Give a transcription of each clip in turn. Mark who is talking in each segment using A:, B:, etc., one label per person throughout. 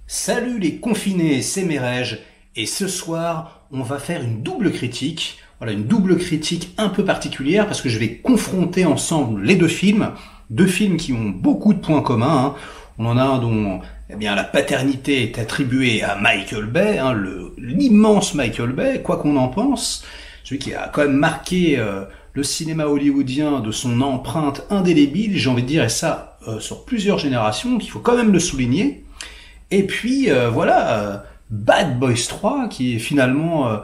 A: Salut les confinés, c'est Merej, et ce soir, on va faire une double critique. Voilà, une double critique un peu particulière parce que je vais confronter ensemble les deux films qui ont beaucoup de points communs. On en a un dont la paternité est attribuée à Michael Bay, l'immense Michael Bay, quoi qu'on en pense, celui qui a quand même marqué le cinéma hollywoodien de son empreinte indélébile, j'ai envie de dire, et ça sur plusieurs générations, qu'il faut quand même le souligner. Et puis Bad Boys 3 qui est finalement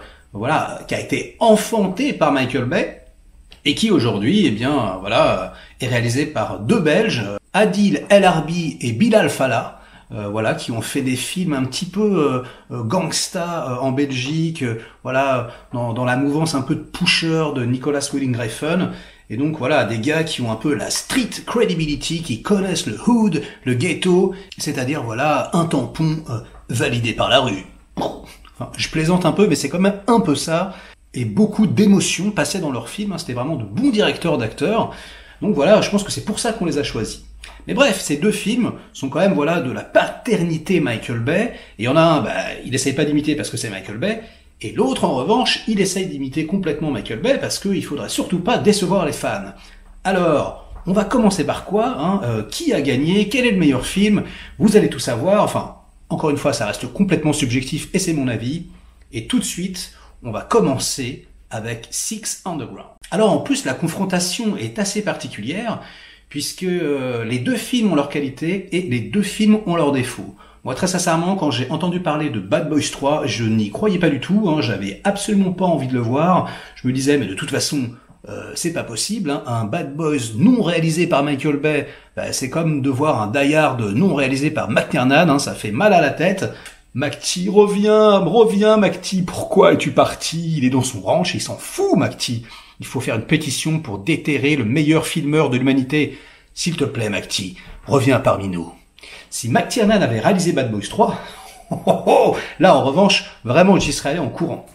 A: qui a été enfanté par Michael Bay et qui aujourd'hui est réalisé par deux Belges, Adil El Arbi et Bilal Fallah, qui ont fait des films un petit peu gangsta en Belgique, dans la mouvance un peu de Pusher de Nicolas Winding Refn. Et donc des gars qui ont un peu la street credibility, qui connaissent le hood, le ghetto, c'est-à-dire un tampon validé par la rue. Enfin, je plaisante un peu, mais c'est quand même un peu ça. Et beaucoup d'émotions passaient dans leurs films, c'était vraiment de bons directeurs d'acteurs. Donc je pense que c'est pour ça qu'on les a choisis. Mais bref, ces deux films sont quand même de la paternité Michael Bay. Et il y en a un, il essaye pas d'imiter parce que c'est Michael Bay. Et l'autre, en revanche, il essaye d'imiter complètement Michael Bay parce qu'il faudrait surtout pas décevoir les fans. Alors, on va commencer par quoi Qui a gagné? Quel est le meilleur film? Vous allez tout savoir. Enfin, encore une fois, ça reste complètement subjectif et c'est mon avis. Et tout de suite, on va commencer avec Six Underground. Alors, en plus, la confrontation est assez particulière puisque les deux films ont leurs qualités et les deux films ont leurs défauts. Moi, très sincèrement, quand j'ai entendu parler de Bad Boys 3, je n'y croyais pas du tout, j'avais absolument pas envie de le voir. Je me disais, mais de toute façon, c'est pas possible, un Bad Boys non réalisé par Michael Bay, c'est comme de voir un Die Hard non réalisé par McTiernan, ça fait mal à la tête. McTie, reviens, McTie, pourquoi es-tu parti? Il est dans son ranch, il s'en fout, McTie. Il faut faire une pétition pour déterrer le meilleur filmeur de l'humanité. S'il te plaît, McTie, reviens parmi nous. Si McTiernan avait réalisé Bad Boys 3, là en revanche, vraiment j'y serais allé en courant.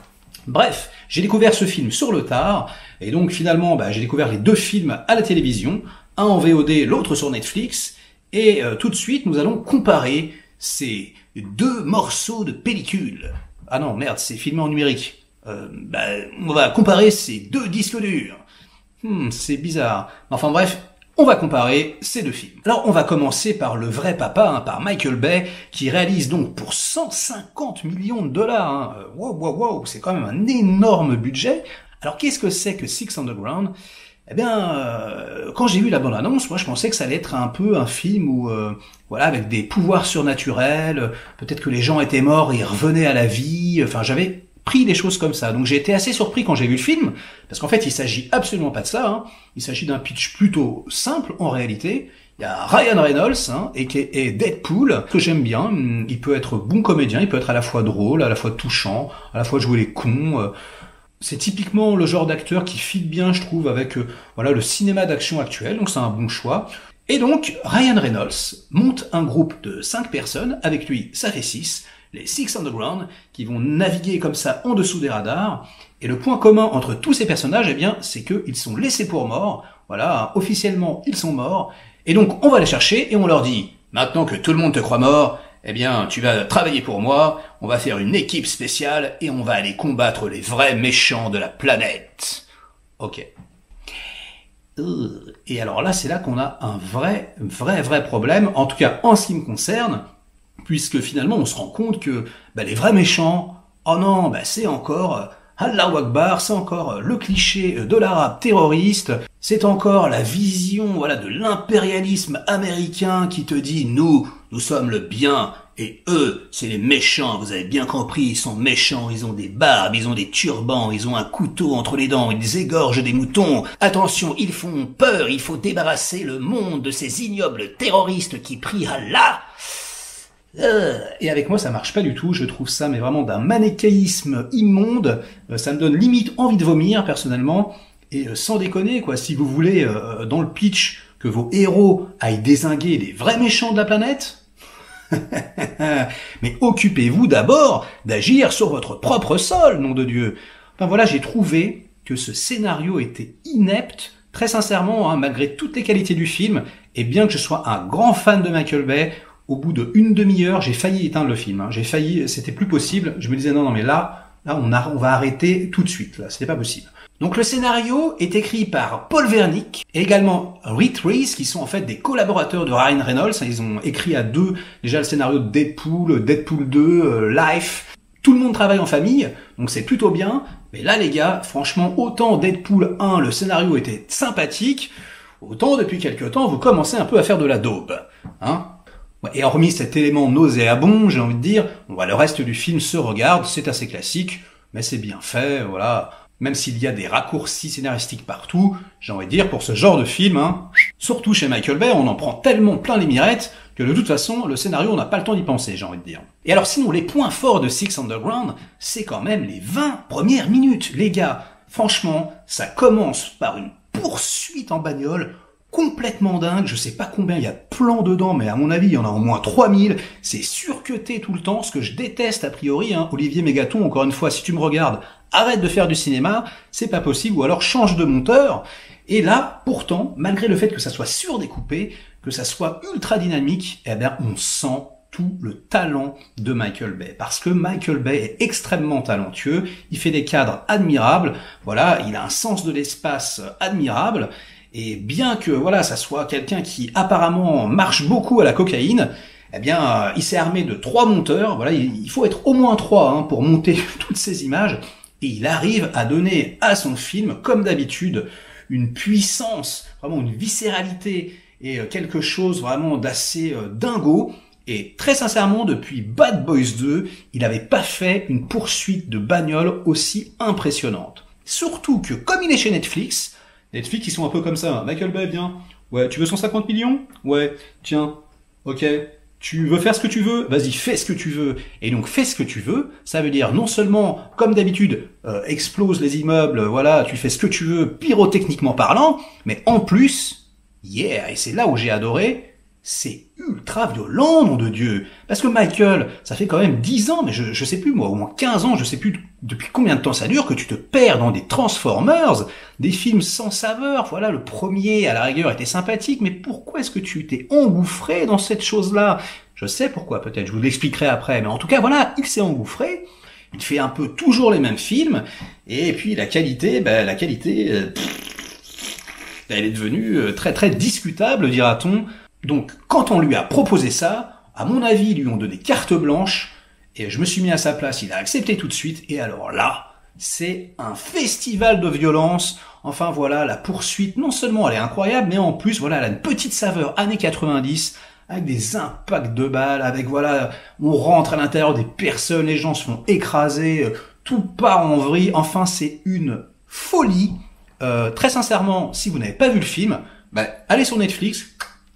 A: Bref, j'ai découvert ce film sur le tard, et donc finalement j'ai découvert les deux films à la télévision, un en VOD, l'autre sur Netflix, et tout de suite nous allons comparer ces deux morceaux de pellicule. Ah non, merde, c'est filmé en numérique. On va comparer ces deux disques durs. C'est bizarre. Enfin bref, on va comparer ces deux films. Alors, on va commencer par le vrai papa, par Michael Bay, qui réalise donc pour 150 millions de dollars. Wow, c'est quand même un énorme budget. Alors, qu'est-ce que c'est que Six Underground? Quand j'ai vu la bande-annonce, moi, je pensais que ça allait être un peu un film où, avec des pouvoirs surnaturels, peut-être que les gens étaient morts et ils revenaient à la vie. Enfin, j'avais pris des choses comme ça. Donc j'ai été assez surpris quand j'ai vu le film, parce qu'en fait il s'agit absolument pas de ça. Il s'agit d'un pitch plutôt simple en réalité. Il y a Ryan Reynolds et Deadpool, que j'aime bien. Il peut être bon comédien, il peut être à la fois drôle, à la fois touchant, à la fois jouer les cons. C'est typiquement le genre d'acteur qui fit bien, je trouve, avec le cinéma d'action actuel, donc c'est un bon choix. Et donc Ryan Reynolds monte un groupe de 5 personnes, avec lui ça fait 6, les Six Underground, qui vont naviguer comme ça en dessous des radars. Et le point commun entre tous ces personnages, c'est qu'ils sont laissés pour morts. Officiellement, ils sont morts. Et donc, on va les chercher et on leur dit, maintenant que tout le monde te croit mort, tu vas travailler pour moi, on va faire une équipe spéciale et on va aller combattre les vrais méchants de la planète. Ok. Et alors là, c'est là qu'on a un vrai problème, en tout cas en ce qui me concerne, puisque finalement on se rend compte que les vrais méchants, c'est encore Allahu Akbar, c'est encore le cliché de l'arabe terroriste, c'est encore la vision de l'impérialisme américain qui te dit nous sommes le bien et eux c'est les méchants, vous avez bien compris, ils sont méchants, ils ont des barbes, ils ont des turbans, ils ont un couteau entre les dents, ils égorgent des moutons, attention, ils font peur, il faut débarrasser le monde de ces ignobles terroristes qui prient Allah. Et avec moi ça marche pas du tout, je trouve ça mais vraiment d'un manichéisme immonde, ça me donne limite envie de vomir personnellement, et sans déconner si vous voulez dans le pitch que vos héros aillent dézinguer les vrais méchants de la planète, mais occupez-vous d'abord d'agir sur votre propre sol, nom de Dieu. J'ai trouvé que ce scénario était inepte, très sincèrement, malgré toutes les qualités du film, et bien que je sois un grand fan de Michael Bay, Au bout de une demi-heure, j'ai failli éteindre le film. Hein. J'ai failli, c'était plus possible. Je me disais non, mais là, on va arrêter tout de suite. Là, c'était pas possible. Donc le scénario est écrit par Paul Wernick et également Reed Reese, qui sont en fait des collaborateurs de Ryan Reynolds. Ils ont écrit à deux déjà le scénario de Deadpool, Deadpool 2, Life. Tout le monde travaille en famille, donc c'est plutôt bien. Mais là les gars, franchement, autant Deadpool 1, le scénario était sympathique, autant depuis quelques temps, vous commencez un peu à faire de la daube. Hein ? Et hormis cet élément nauséabond, j'ai envie de dire, le reste du film se regarde, c'est assez classique, mais c'est bien fait, voilà. Même s'il y a des raccourcis scénaristiques partout, j'ai envie de dire, pour ce genre de film, hein, surtout chez Michael Bay, on en prend tellement plein les mirettes que de toute façon, le scénario, on n'a pas le temps d'y penser, j'ai envie de dire. Et alors sinon, les points forts de Six Underground, c'est quand même les 20 premières minutes, les gars. Franchement, ça commence par une poursuite en bagnole complètement dingue, je sais pas combien il y a de plans dedans, mais à mon avis, il y en a au moins 3000, c'est surcuté tout le temps, ce que je déteste a priori, hein. Olivier Mégaton, encore une fois, si tu me regardes, arrête de faire du cinéma, c'est pas possible, ou alors change de monteur. Et là, pourtant, malgré le fait que ça soit surdécoupé, que ça soit ultra dynamique, eh bien, on sent tout le talent de Michael Bay. Parce que Michael Bay est extrêmement talentueux, il fait des cadres admirables, voilà, il a un sens de l'espace admirable, et bien que, voilà, ça soit quelqu'un qui apparemment marche beaucoup à la cocaïne, eh bien, il s'est armé de 3 monteurs, voilà, il faut être au moins 3 hein, pour monter toutes ces images, et il arrive à donner à son film, comme d'habitude, une puissance, vraiment une viscéralité, et quelque chose vraiment d'assez dingo. Et très sincèrement, depuis Bad Boys 2, il n'avait pas fait une poursuite de bagnole aussi impressionnante. Surtout que, comme il est chez Netflix, ils sont un peu comme ça. Michael Bay, viens. Ouais, tu veux 150 millions? Ouais, tiens. Ok. Tu veux faire ce que tu veux? Vas-y, fais ce que tu veux. Et donc, fais ce que tu veux, ça veut dire non seulement, comme d'habitude, explose les immeubles, voilà, tu fais ce que tu veux, pyrotechniquement parlant, mais en plus, yeah, et c'est là où j'ai adoré, c'est ultra violent, nom de Dieu. Parce que Michael, ça fait quand même 10 ans, mais je sais plus moi, au moins 15 ans, je sais plus depuis combien de temps ça dure, que tu te perds dans des Transformers, des films sans saveur. Voilà, le premier, à la rigueur, était sympathique, mais pourquoi est-ce que tu t'es engouffré dans cette chose-là? Je sais pourquoi, peut-être, je vous l'expliquerai après, mais en tout cas, voilà, il s'est engouffré, il fait un peu toujours les mêmes films, et puis la qualité, elle est devenue très très discutable, dira-t-on. Donc, quand on lui a proposé ça, à mon avis, ils lui ont donné carte blanche, et je me suis mis à sa place, il a accepté tout de suite, et alors là, c'est un festival de violence. Enfin voilà, la poursuite, non seulement elle est incroyable, mais en plus, voilà, elle a une petite saveur années 90, avec des impacts de balles, avec voilà, on rentre à l'intérieur des personnes, les gens se font écraser, tout part en vrille, enfin c'est une folie. Très sincèrement, si vous n'avez pas vu le film, allez sur Netflix,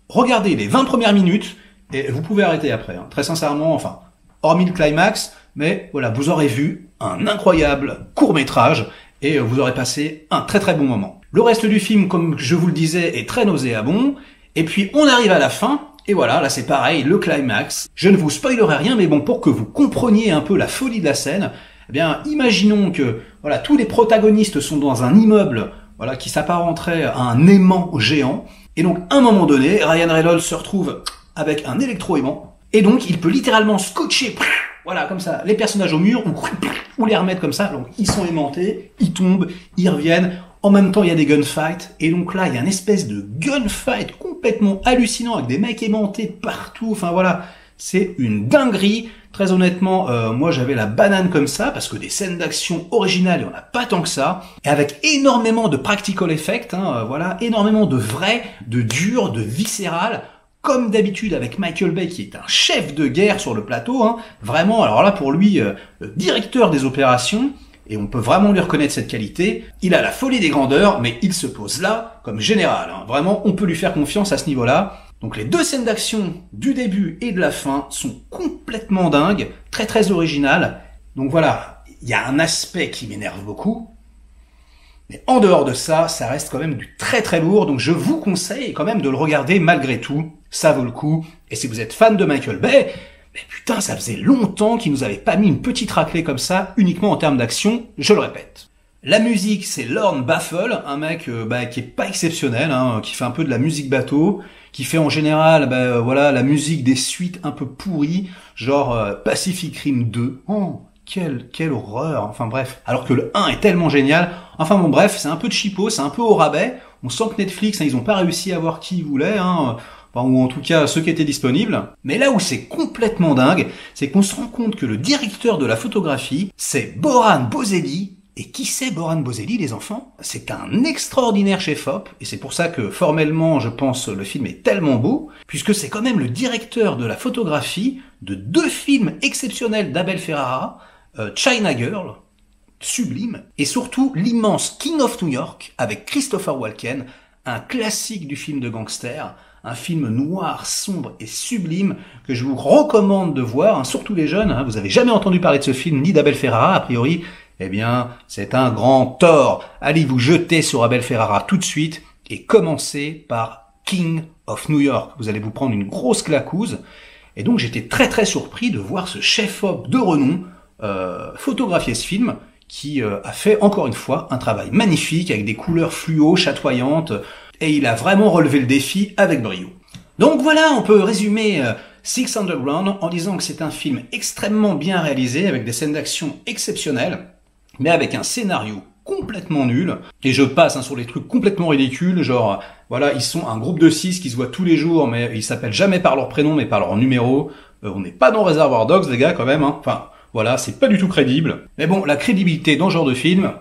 A: regardez les 20 premières minutes, et vous pouvez arrêter après, hein. Très sincèrement, enfin, hormis le climax, mais voilà, vous aurez vu un incroyable court-métrage, et vous aurez passé un très très bon moment. Le reste du film, comme je vous le disais, est très nauséabond, et puis on arrive à la fin, et voilà, là c'est pareil, le climax. Je ne vous spoilerai rien, mais bon, pour que vous compreniez un peu la folie de la scène, eh bien, imaginons que, voilà, tous les protagonistes sont dans un immeuble, voilà, qui s'apparenterait à un aimant géant, et donc, à un moment donné, Ryan Reynolds se retrouve avec un électro-aimant, et donc, il peut littéralement scotcher, voilà, comme ça, les personnages au mur, ou les remettre comme ça, donc ils sont aimantés, ils tombent, ils reviennent, en même temps, il y a des gunfights, et donc là, il y a une espèce de gunfight complètement hallucinant, avec des mecs aimantés partout, enfin voilà, c'est une dinguerie. Très honnêtement, moi j'avais la banane comme ça, parce que des scènes d'action originales, il n'y en a pas tant que ça, et avec énormément de practical effects, hein, voilà, énormément de vrai, de dur, de viscéral, comme d'habitude avec Michael Bay, qui est un chef de guerre sur le plateau, hein, vraiment, alors là pour lui, directeur des opérations, et on peut vraiment lui reconnaître cette qualité, il a la folie des grandeurs, mais il se pose là comme général, hein, vraiment, on peut lui faire confiance à ce niveau-là. Donc les 2 scènes d'action du début et de la fin sont complètement dingues, très très originales. Donc voilà, il y a un aspect qui m'énerve beaucoup. Mais en dehors de ça, ça reste quand même du très très lourd. Donc je vous conseille quand même de le regarder malgré tout. Ça vaut le coup. Et si vous êtes fan de Michael Bay, mais putain, ça faisait longtemps qu'il nous avait pas mis une petite raclée comme ça, uniquement en termes d'action, je le répète. La musique, c'est Lorne Baffle, un mec qui est pas exceptionnel, hein, qui fait un peu de la musique bateau, qui fait en général voilà la musique des suites un peu pourries, genre Pacific Rim 2. Oh, quelle horreur. Enfin bref, alors que le 1 est tellement génial. Enfin bon bref, c'est un peu de cheapo, c'est un peu au rabais. On sent que Netflix, hein, ils ont pas réussi à voir qui ils voulaient, hein. Enfin, ou en tout cas ceux qui étaient disponibles. Mais là où c'est complètement dingue, c'est qu'on se rend compte que le directeur de la photographie, c'est Boran Bozelli. Et qui c'est Boran Bozelli, les enfants? C'est un extraordinaire chef-op, et c'est pour ça que formellement, je pense, le film est tellement beau, puisque c'est quand même le directeur de la photographie de 2 films exceptionnels d'Abel Ferrara, China Girl, sublime, et surtout l'immense King of New York, avec Christopher Walken, un classique du film de gangster, un film noir, sombre et sublime que je vous recommande de voir, hein, surtout les jeunes. Hein, vous avez jamais entendu parler de ce film ni d'Abel Ferrara, a priori. Eh bien, c'est un grand tort. Allez vous jeter sur Abel Ferrara tout de suite et commencez par King of New York. Vous allez vous prendre une grosse claquouse. Et donc, j'étais très surpris de voir ce chef-op de renom photographier ce film qui a fait encore une fois un travail magnifique avec des couleurs fluo, chatoyantes. Et il a vraiment relevé le défi avec brio. Donc voilà, on peut résumer Six Underground en disant que c'est un film extrêmement bien réalisé avec des scènes d'action exceptionnelles, mais avec un scénario complètement nul. Et je passe sur les trucs complètement ridicules, genre, voilà, ils sont un groupe de 6 qui se voient tous les jours, mais ils s'appellent jamais par leur prénom, mais par leur numéro. On n'est pas dans Reservoir Dogs, les gars, quand même. Hein. Enfin, voilà, c'est pas du tout crédible. Mais bon, la crédibilité dans ce genre de film,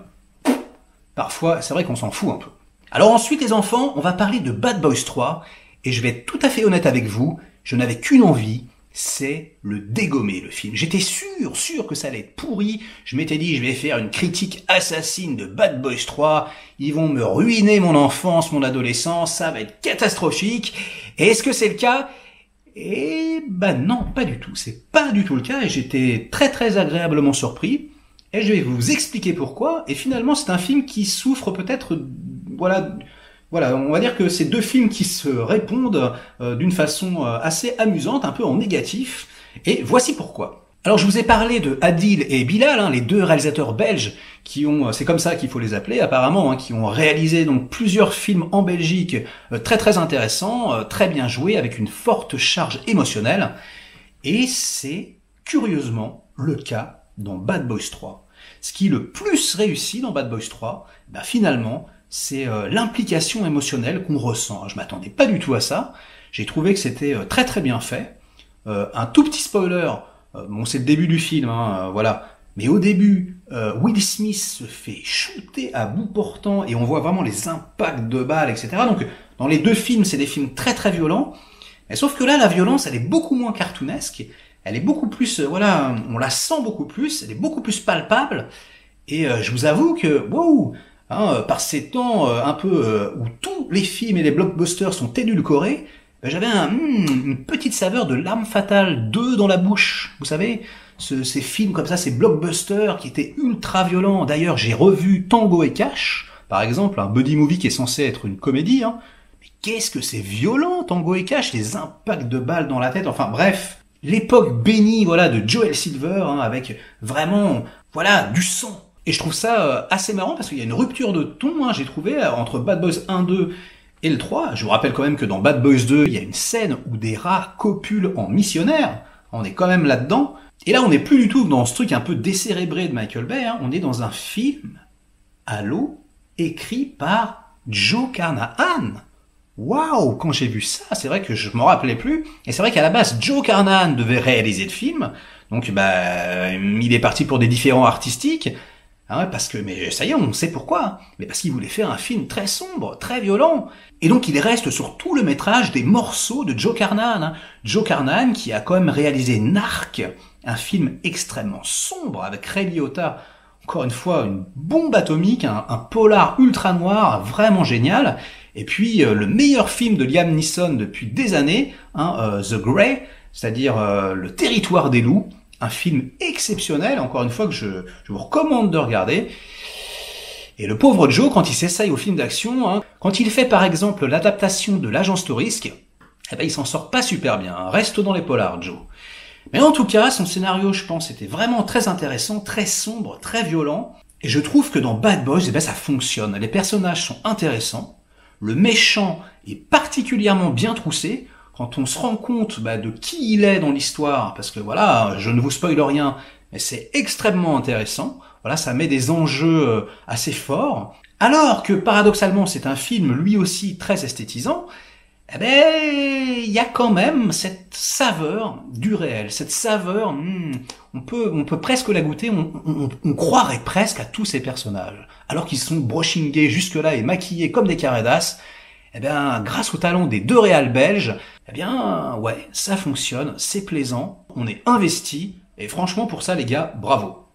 A: parfois, c'est vrai qu'on s'en fout un peu. Alors ensuite, les enfants, on va parler de Bad Boys 3, et je vais être tout à fait honnête avec vous, je n'avais qu'une envie, c'est le dégommer, le film. J'étais sûr que ça allait être pourri. Je m'étais dit, je vais faire une critique assassine de Bad Boys 3. Ils vont me ruiner mon enfance, mon adolescence. Ça va être catastrophique. Et est-ce que c'est le cas? Eh ben non, pas du tout. C'est pas du tout le cas. Et j'étais très agréablement surpris. Et je vais vous expliquer pourquoi. Et finalement, c'est un film qui souffre peut-être, voilà, on va dire que c'est 2 films qui se répondent d'une façon assez amusante, un peu en négatif, et voici pourquoi. Alors je vous ai parlé de Adil et Bilal, hein, les 2 réalisateurs belges qui ont, c'est comme ça qu'il faut les appeler apparemment, hein, qui ont réalisé donc plusieurs films en Belgique très intéressants, très bien joués, avec une forte charge émotionnelle, et c'est curieusement le cas dans Bad Boys 3. Ce qui est le plus réussi dans Bad Boys 3, finalement, c'est l'implication émotionnelle qu'on ressent. Je m'attendais pas du tout à ça. J'ai trouvé que c'était très bien fait. Un tout petit spoiler, bon c'est le début du film, hein, voilà. Mais au début, Will Smith se fait shooter à bout portant et on voit vraiment les impacts de balles, etc. Donc dans les 2 films, c'est des films très violents. Mais sauf que là, la violence, elle est beaucoup moins cartoonesque. Elle est beaucoup plus, voilà, on la sent beaucoup plus. Elle est beaucoup plus palpable. Et je vous avoue que, wow, hein, par ces temps un peu où tous les films et les blockbusters sont édulcorés, j'avais une petite saveur de L'Arme Fatale 2 dans la bouche. Vous savez, ces films comme ça, ces blockbusters qui étaient ultra violents. D'ailleurs, j'ai revu Tango et Cash, par exemple, un buddy movie qui est censé être une comédie. Hein. Mais qu'est-ce que c'est violent, Tango et Cash, les impacts de balles dans la tête. Enfin bref, l'époque bénie, voilà, de Joel Silver, hein, avec vraiment, voilà, du sang. Et je trouve ça assez marrant parce qu'il y a une rupture de ton, hein, j'ai trouvé, entre Bad Boys 1, 2 et le 3. Je vous rappelle quand même que dans Bad Boys 2, il y a une scène où des rats copulent en missionnaire. On est quand même là-dedans. Et là, on n'est plus du tout dans ce truc un peu décérébré de Michael Bay. Hein. On est dans un film à l'eau écrit par Joe Carnahan. Waouh, quand j'ai vu ça, c'est vrai que je m'en rappelais plus. Et c'est vrai qu'à la base, Joe Carnahan devait réaliser le film. Donc, il est parti pour des différents artistiques. Ah ouais, parce que, mais ça y est, on sait pourquoi. Mais parce qu'il voulait faire un film très sombre, très violent. Et donc il reste sur tout le métrage des morceaux de Joe Carnahan. Hein. Joe Carnahan qui a quand même réalisé Narc, un film extrêmement sombre avec Ray Liotta. Encore une fois, une bombe atomique, un polar ultra noir, vraiment génial. Et puis le meilleur film de Liam Neeson depuis des années, hein, The Grey, c'est-à-dire Le Territoire des loups. Un film exceptionnel, encore une fois, que je vous recommande de regarder. Et le pauvre Joe, quand il s'essaye au film d'action, hein, quand il fait par exemple l'adaptation de l'Agence Tourisque, il s'en sort pas super bien. Hein. Reste dans les polars, Joe. Mais en tout cas, son scénario, je pense, était vraiment très intéressant, très sombre, très violent. Et je trouve que dans Bad Boys, eh ben, ça fonctionne. Les personnages sont intéressants. Le méchant est particulièrement bien troussé. Quand on se rend compte de qui il est dans l'histoire, parce que voilà, je ne vous spoile rien, mais c'est extrêmement intéressant. Voilà, ça met des enjeux assez forts. Alors que paradoxalement, c'est un film lui aussi très esthétisant. Eh ben, il y a quand même cette saveur du réel, cette saveur, on peut presque la goûter, on croirait presque à tous ces personnages. Alors qu'ils sont brochingés jusque-là et maquillés comme des carrés d'as, eh bien, grâce au talent des deux réals belges, eh bien, ouais, ça fonctionne, c'est plaisant, on est investi, et franchement, pour ça, les gars, bravo.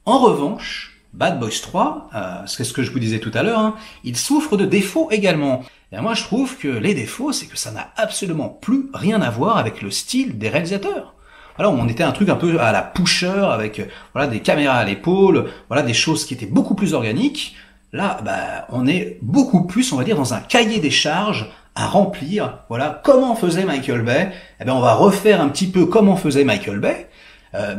A: En revanche, Bad Boys 3, c'est ce que je vous disais tout à l'heure, il souffre de défauts également. Et moi, je trouve que les défauts, c'est que ça n'a absolument plus rien à voir avec le style des réalisateurs. Voilà, on était un truc un peu à la Pusher, avec voilà des caméras à l'épaule, voilà des choses qui étaient beaucoup plus organiques. Là, on est beaucoup plus, on va dire, dans un cahier des charges à remplir. Voilà, comment faisait Michael Bay. Eh ben, on va refaire un petit peu comment faisait Michael Bay,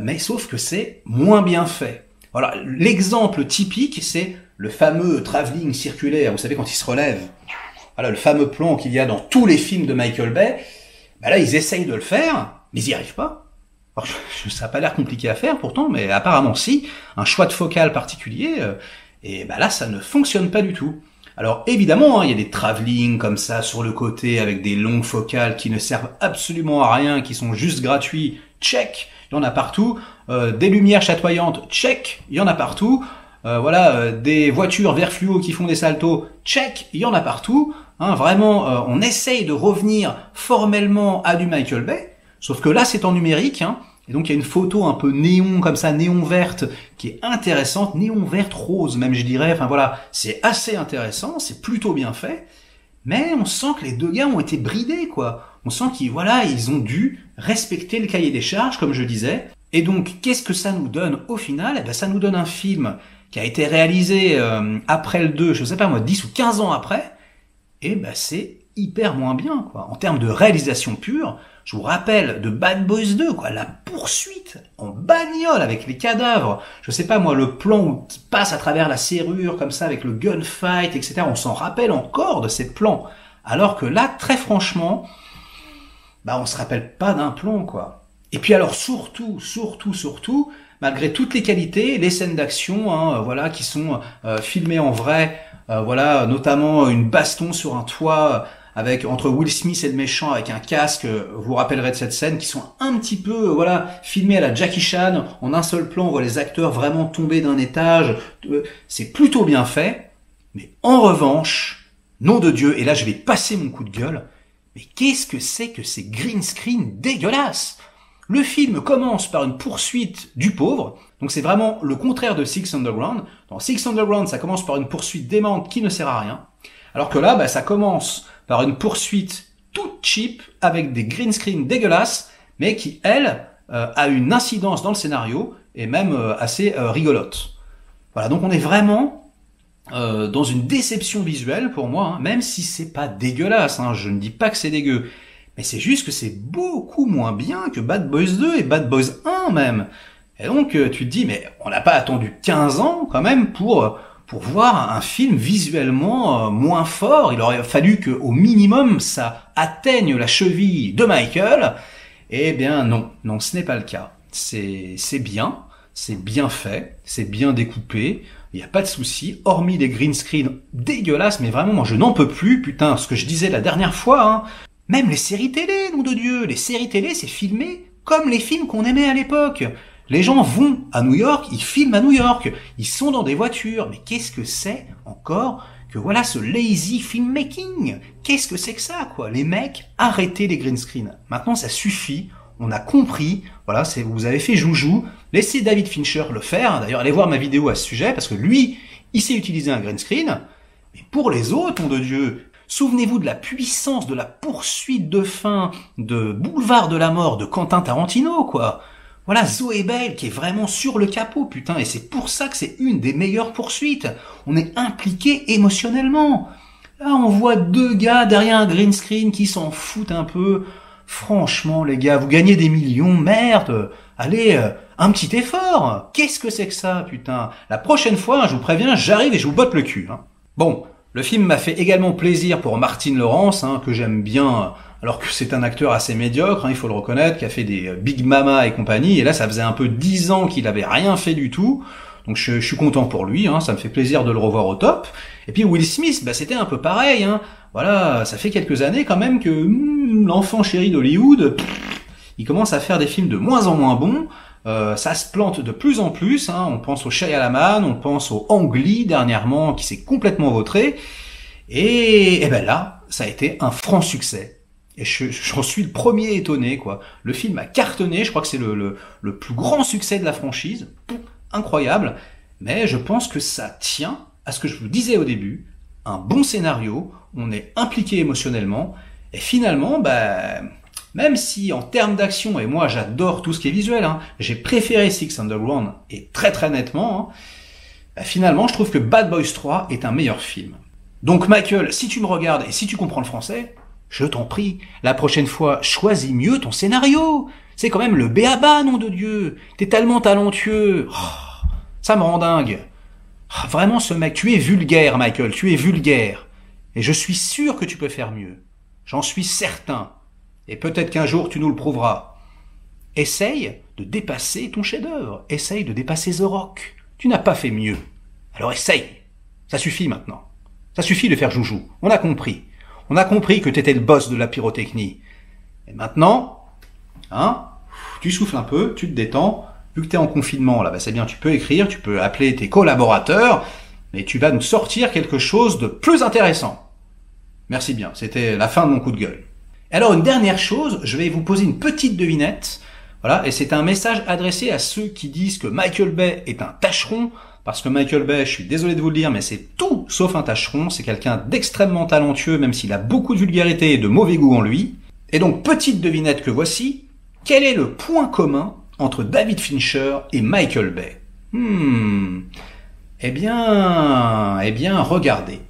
A: mais sauf que c'est moins bien fait. Voilà, l'exemple typique, c'est le fameux travelling circulaire. Vous savez, quand il se relève. Voilà, le fameux plan qu'il y a dans tous les films de Michael Bay. Là, ils essayent de le faire, mais ils n'y arrivent pas. Alors, ça n'a pas l'air compliqué à faire pourtant, mais apparemment si. Un choix de focale particulier, et là, ça ne fonctionne pas du tout. Alors évidemment, il y a des travelling comme ça sur le côté avec des longues focales qui ne servent absolument à rien, qui sont juste gratuits. Check, il y en a partout. Des lumières chatoyantes, check, il y en a partout. Des voitures vert fluo qui font des saltos, check, il y en a partout. Vraiment, on essaye de revenir formellement à du Michael Bay, sauf que là c'est en numérique, et donc il y a une photo un peu néon comme ça, néon verte, qui est intéressante, néon verte rose même je dirais, enfin voilà, c'est assez intéressant, c'est plutôt bien fait, mais on sent que les deux gars ont été bridés quoi, on sent qu'ils ils ont dû respecter le cahier des charges comme je disais, et donc qu'est-ce que ça nous donne au final? Eh ben ça nous donne un film qui a été réalisé après le 2, je sais pas moi, 10 ou 15 ans après, et c'est hyper moins bien, quoi. En termes de réalisation pure, je vous rappelle de Bad Boys 2, quoi, la poursuite en bagnole avec les cadavres, je sais pas moi, le plan où tu passes à travers la serrure, comme ça, avec le gunfight, etc., on s'en rappelle encore de ces plans. Alors que là, très franchement, on se rappelle pas d'un plan, quoi. Et puis alors, surtout, malgré toutes les qualités, les scènes d'action, qui sont filmées en vrai, notamment une baston sur un toit entre Will Smith et le méchant avec un casque, vous vous rappellerez de cette scène, qui sont un petit peu, filmées à la Jackie Chan, en un seul plan, on voit les acteurs vraiment tomber d'un étage, c'est plutôt bien fait, mais en revanche, nom de Dieu, et là je vais passer mon coup de gueule, mais qu'est-ce que c'est que ces green screen dégueulasses? Le film commence par une poursuite du pauvre, donc c'est vraiment le contraire de Six Underground. Dans Six Underground, ça commence par une poursuite démente qui ne sert à rien, alors que là, ça commence par une poursuite toute cheap, avec des green screen dégueulasses, mais qui, elle, a une incidence dans le scénario, et même assez rigolote. Voilà, donc on est vraiment dans une déception visuelle pour moi, même si c'est pas dégueulasse, je ne dis pas que c'est dégueu, mais c'est juste que c'est beaucoup moins bien que Bad Boys 2 et Bad Boys 1 même. Et donc tu te dis, mais on n'a pas attendu 15 ans quand même pour voir un film visuellement moins fort. Il aurait fallu qu'au minimum ça atteigne la cheville de Michael. Eh bien non, ce n'est pas le cas. C'est bien fait, c'est bien découpé, il n'y a pas de souci, hormis les green screen dégueulasses, mais vraiment moi je n'en peux plus, putain, ce que je disais la dernière fois, Même les séries télé, nom de Dieu, les séries télé c'est filmé comme les films qu'on aimait à l'époque. Les gens vont à New York, ils filment à New York, ils sont dans des voitures, mais qu'est-ce que c'est encore que ce lazy filmmaking? Qu'est-ce que c'est que ça, quoi? Les mecs, arrêtez les green screen. Maintenant, ça suffit, on a compris, vous avez fait joujou, laissez David Fincher le faire. D'ailleurs, allez voir ma vidéo à ce sujet, parce que lui, il sait utiliser un green screen, mais pour les autres, nom de Dieu, souvenez-vous de la puissance de la poursuite de fin de Boulevard de la Mort de Quentin Tarantino, quoi. Voilà, Zoé Bell qui est vraiment sur le capot, putain, et c'est pour ça que c'est une des meilleures poursuites. On est impliqué émotionnellement. Là, on voit deux gars derrière un green screen qui s'en foutent un peu. Franchement, les gars, vous gagnez des millions, merde. Allez, un petit effort. Qu'est-ce que c'est que ça, putain? La prochaine fois, je vous préviens, j'arrive et je vous botte le cul. Hein. Bon, le film m'a fait également plaisir pour Martin Lawrence, hein, que j'aime bien, alors que c'est un acteur assez médiocre, hein, il faut le reconnaître, qui a fait des Big Mama et compagnie, et là ça faisait un peu 10 ans qu'il avait rien fait du tout, donc je suis content pour lui, hein, ça me fait plaisir de le revoir au top. Et puis Will Smith, bah c'était un peu pareil, hein. Voilà, ça fait quelques années quand même que l'enfant chéri d'Hollywood, il commence à faire des films de moins en moins bons. Ça se plante de plus en plus, hein. On pense au Shyamalan, on pense au Ang Lee dernièrement qui s'est complètement vautré, et ben là, ça a été un franc succès. Et j'en suis le premier étonné, quoi. Le film a cartonné, je crois que c'est le plus grand succès de la franchise, incroyable, mais je pense que ça tient à ce que je vous disais au début, un bon scénario, on est impliqué émotionnellement, et finalement, bah, même si en termes d'action, et moi j'adore tout ce qui est visuel, hein, j'ai préféré Six Underground, et très très nettement, hein, bah, finalement je trouve que Bad Boys 3 est un meilleur film. Donc Michael, si tu me regardes et si tu comprends le français, je t'en prie, la prochaine fois, choisis mieux ton scénario. C'est quand même le b.a.-ba, nom de Dieu. T'es tellement talentueux. Oh, ça me rend dingue. Oh, vraiment, ce mec, tu es vulgaire, Michael, tu es vulgaire. Et je suis sûr que tu peux faire mieux. J'en suis certain. Et peut-être qu'un jour, tu nous le prouveras. Essaye de dépasser ton chef-d'œuvre. Essaye de dépasser The Rock. Tu n'as pas fait mieux. Alors essaye. Ça suffit maintenant. Ça suffit de faire joujou. On a compris. On a compris que t'étais le boss de la pyrotechnie. Et maintenant, hein, tu souffles un peu, tu te détends. Vu que t'es en confinement, là, bah c'est bien, tu peux écrire, tu peux appeler tes collaborateurs, mais tu vas nous sortir quelque chose de plus intéressant. Merci bien, c'était la fin de mon coup de gueule. Alors, une dernière chose, je vais vous poser une petite devinette. Voilà, et c'est un message adressé à ceux qui disent que Michael Bay est un tâcheron, parce que Michael Bay, je suis désolé de vous le dire, mais c'est tout sauf un tâcheron, c'est quelqu'un d'extrêmement talentueux, même s'il a beaucoup de vulgarité et de mauvais goût en lui. Et donc, petite devinette que voici, quel est le point commun entre David Fincher et Michael Bay? Eh bien, regardez.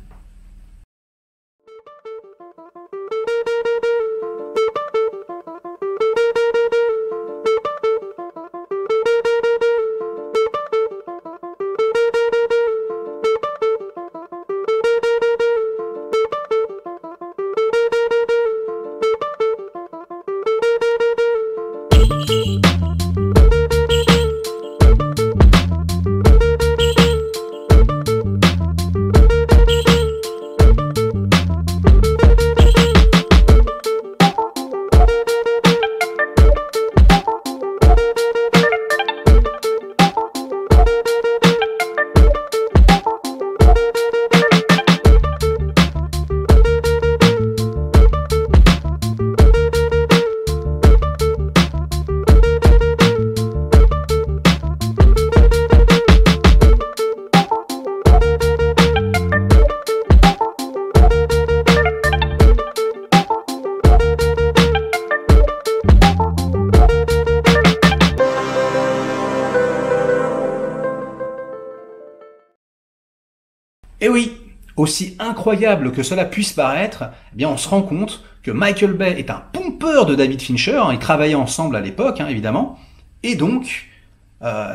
A: Et oui, aussi incroyable que cela puisse paraître, eh bien on se rend compte que Michael Bay est un pompeur de David Fincher, hein, ils travaillaient ensemble à l'époque, hein, évidemment, et donc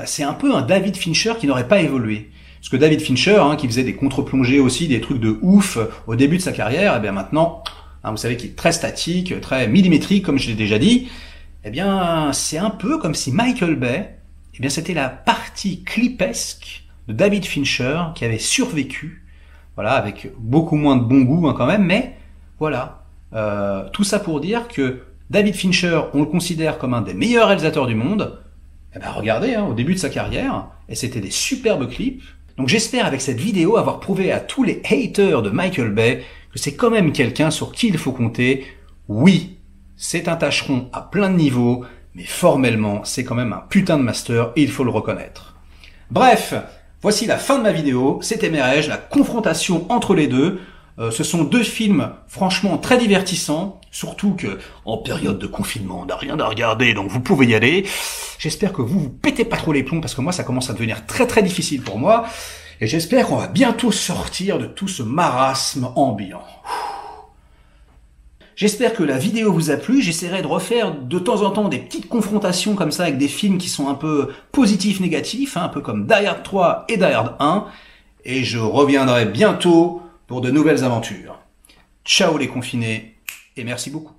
A: c'est un peu un David Fincher qui n'aurait pas évolué. Parce que David Fincher, hein, qui faisait des contre-plongées aussi, des trucs de ouf au début de sa carrière, eh bien maintenant, hein, vous savez qu'il est très statique, très millimétrique, comme je l'ai déjà dit, eh bien c'est un peu comme si Michael Bay, eh bien c'était la partie clipesque de David Fincher qui avait survécu, voilà, avec beaucoup moins de bon goût hein, quand même, mais voilà, tout ça pour dire que David Fincher, on le considère comme un des meilleurs réalisateurs du monde. Eh ben regardez, hein, au début de sa carrière, et c'était des superbes clips. Donc j'espère avec cette vidéo avoir prouvé à tous les haters de Michael Bay que c'est quand même quelqu'un sur qui il faut compter. Oui, c'est un tâcheron à plein de niveaux, mais formellement, c'est quand même un putain de master et il faut le reconnaître. Bref, voici la fin de ma vidéo, c'était Merege, la confrontation entre les deux. Ce sont deux films franchement très divertissants, surtout que en période de confinement, on n'a rien à regarder, donc vous pouvez y aller. J'espère que vous pétez pas trop les plombs, parce que moi ça commence à devenir très très difficile pour moi, et j'espère qu'on va bientôt sortir de tout ce marasme ambiant. J'espère que la vidéo vous a plu. J'essaierai de refaire de temps en temps des petites confrontations comme ça avec des films qui sont un peu positifs, négatifs, hein, un peu comme Die Hard 3 et Die Hard 1. Et je reviendrai bientôt pour de nouvelles aventures. Ciao les confinés et merci beaucoup.